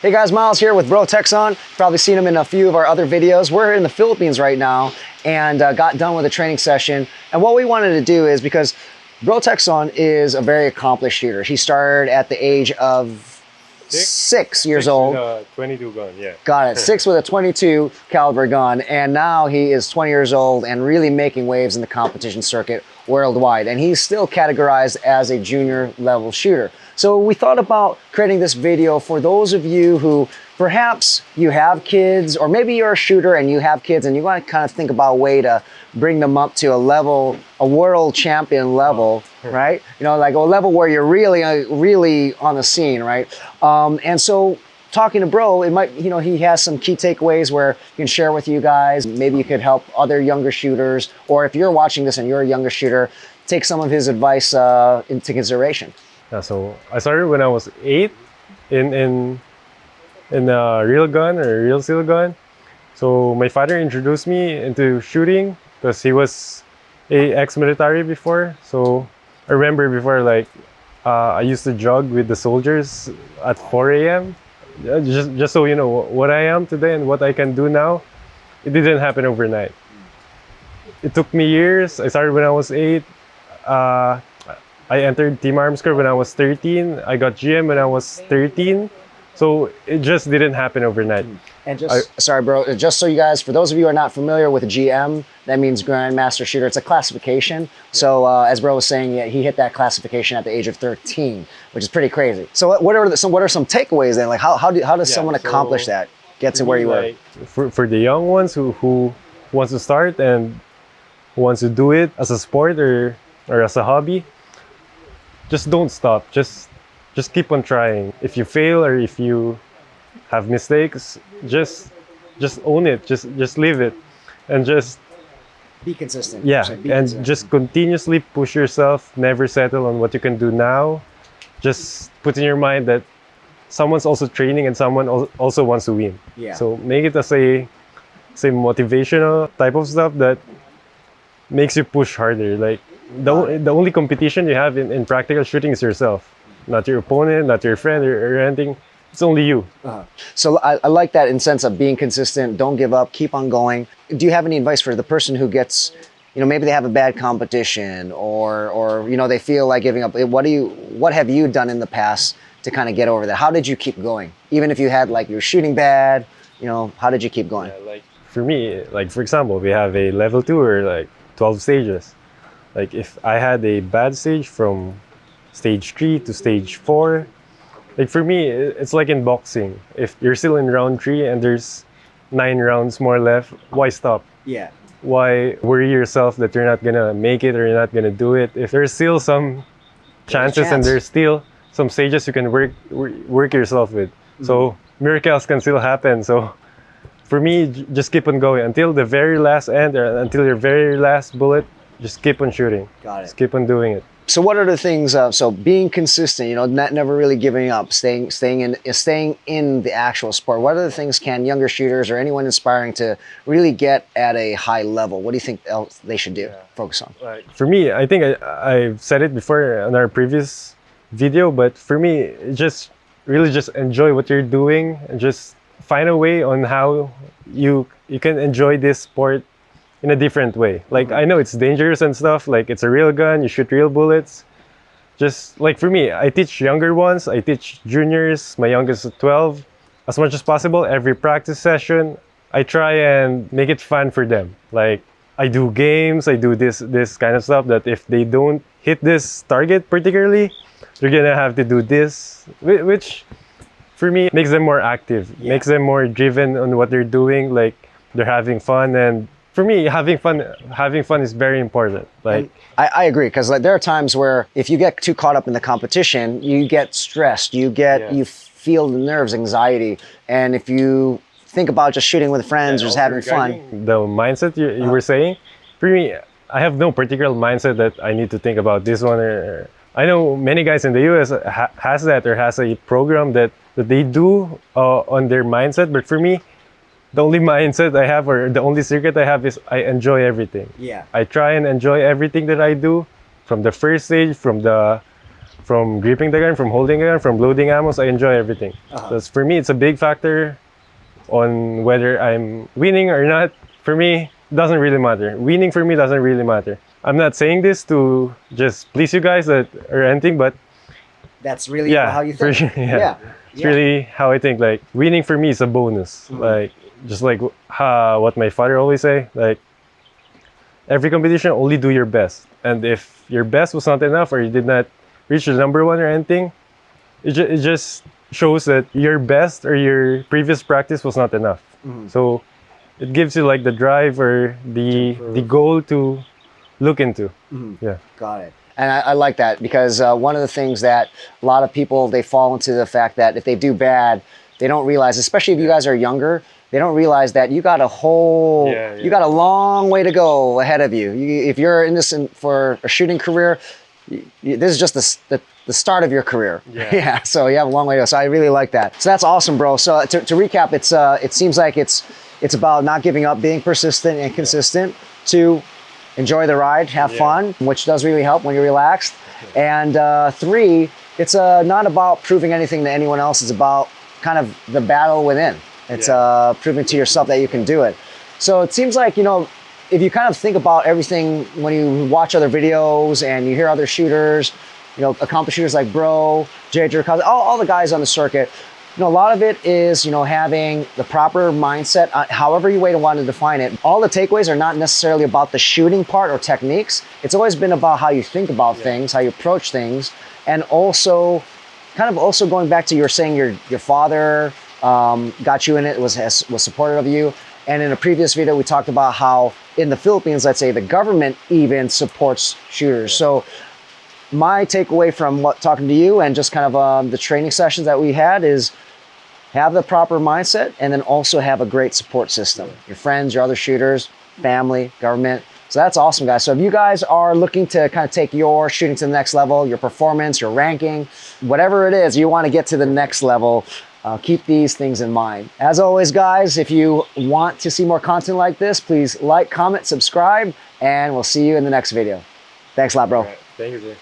Hey guys, Miles here with Bro Tecson. Probably seen him in a few of our other videos. We're in the Philippines right now and got done with a training session. And what we wanted to do is, because Bro Tecson is a very accomplished shooter. He started at the age of 6 years old. With a 22 gun, yeah. Got it. 6 with a 22 caliber gun, and now he is 20 years old and really making waves in the competition circuit worldwide. And he's still categorized as a junior level shooter. So we thought about creating this video for those of you who perhaps you have kids, or maybe you're a shooter and you have kids and you want to kind of think about a way to bring them up to a level, a world champion level, right? You know, like a level where you're really on the scene, right? And so talking to Bro, it might, you know, he has some key takeaways where he can share with you guys. Maybe you could help other younger shooters, or if you're watching this and you're a younger shooter, take some of his advice into consideration. Yeah, so I started when I was 8 in a real gun or real steel gun. So my father introduced me into shooting because he was a ex-military before. So I remember before, like, I used to jog with the soldiers at 4 a.m. Just so you know what I am today and what I can do now. It didn't happen overnight. It took me years. I started when I was 8. I entered Team Arms Corps when I was 13. I got GM when I was 13. So it just didn't happen overnight. And sorry, Bro, just so you guys, for those of you who are not familiar with GM, that means Grandmaster Shooter. It's a classification. Yeah. So as Bro was saying, yeah, he hit that classification at the age of 13, which is pretty crazy. So what are some takeaways then? Like how does someone accomplish that, get to where you were? For the young ones who wants to start and who wants to do it as a sport or as a hobby, just don't stop. Just keep on trying. If you fail or if you have mistakes, just own it. Just leave it, and just be consistent. Yeah, just continuously push yourself. Never settle on what you can do now. Just put in your mind that someone's also training and someone also wants to win. Yeah. So make it as a motivational type of stuff that makes you push harder. Like the only competition you have in practical shooting is yourself. Not your opponent, not your friend or anything. It's only you. So I like that in sense of being consistent. Don't give up. Keep on going. Do you have any advice for the person who gets, you know, maybe they have a bad competition or you know, they feel like giving up? What have you done in the past to kind of get over that? How did you keep going? Even if you had, like, you're shooting bad, you know, how did you keep going? Yeah, like for me, like for example, we have a level 2 or like 12 stages. Like if I had a bad stage from stage 3 to stage 4, like for me, it's like in boxing. If you're still in round 3 and there's 9 rounds more left, why stop? Yeah. Why worry yourself that you're not gonna make it or you're not gonna do it? If there's still some chances and there's still some stages you can work yourself with. So miracles can still happen. So for me, just keep on going until the very last end or until your very last bullet. Just keep on shooting. Got it. Just keep on doing it. So what are the things? So being consistent, you know, never really giving up, staying in the actual sport. What other things can younger shooters or anyone inspiring to really get at a high level? What do you think else they should do? Focus on. For me, I think I've said it before in our previous video, but for me, just enjoy what you're doing and just find a way on how you can enjoy this sport in a different way. Like, I know it's dangerous and stuff, like it's a real gun, you shoot real bullets. Just like for me, I teach younger ones, I teach juniors, my youngest is 12. As much as possible, every practice session, I try and make it fun for them. Like I do games, I do this kind of stuff that if they don't hit this target particularly, they're gonna have to do this, which for me makes them more active, makes them more driven on what they're doing, like they're having fun. And for me, having fun is very important. Like I agree, because like there are times where if you get too caught up in the competition, you get stressed, you feel the nerves, anxiety, and if you think about just shooting with friends or just having fun. The mindset you were saying, for me, I have no particular mindset that I need to think about this one. Or I know many guys in the US has that or has a program that they do on their mindset, but for me, the only mindset I have, or the only secret I have, is I enjoy everything. Yeah. I try and enjoy everything that I do, from the first stage, from the from gripping the gun, from holding the gun, from loading ammos. I enjoy everything. So for me, it's a big factor on whether I'm winning or not. For me, doesn't really matter. Winning for me doesn't really matter. I'm not saying this to just please you guys or anything, but That's really how you think. for sure, it's really how I think. Like winning for me is a bonus. Like just like what my father always say. Like every competition, only do your best. And if your best was not enough or you did not reach the number one or anything, it just shows that your best or your previous practice was not enough. So it gives you like the drive or the goal to look into. Yeah. Got it. And I like that because one of the things that a lot of people, they fall into the fact that if they do bad, they don't realize, especially if you guys are younger, they don't realize that you got you got a long way to go ahead of you. If you're in this for a shooting career, this is just the start of your career. Yeah. So you have a long way to go. So I really like that. So that's awesome, bro. So to recap, it seems like it's about not giving up, being persistent and consistent, to enjoy the ride, have fun, which does really help when you're relaxed. And 3, it's not about proving anything to anyone else. It's about kind of the battle within. It's proving to yourself that you can do it. So it seems like, if you kind of think about everything when you watch other videos and you hear other shooters, accomplished shooters like Bro, JJ, all the guys on the circuit, a lot of it is, having the proper mindset, however you want to define it. All the takeaways are not necessarily about the shooting part or techniques. It's always been about how you think about things, how you approach things, and also kind of also going back to you were saying your father got you in it, was supportive of you. And in a previous video, we talked about how in the Philippines, let's say, the government even supports shooters. So my takeaway from talking to you and just kind of the training sessions that we had is have the proper mindset and then also have a great support system. Your friends, your other shooters, family, government. So that's awesome, guys. So if you guys are looking to kind of take your shooting to the next level, your performance, your ranking, whatever it is, you want to get to the next level, keep these things in mind. As always, guys, if you want to see more content like this, please like, comment, subscribe, and we'll see you in the next video. Thanks a lot, bro. Thank you, sir.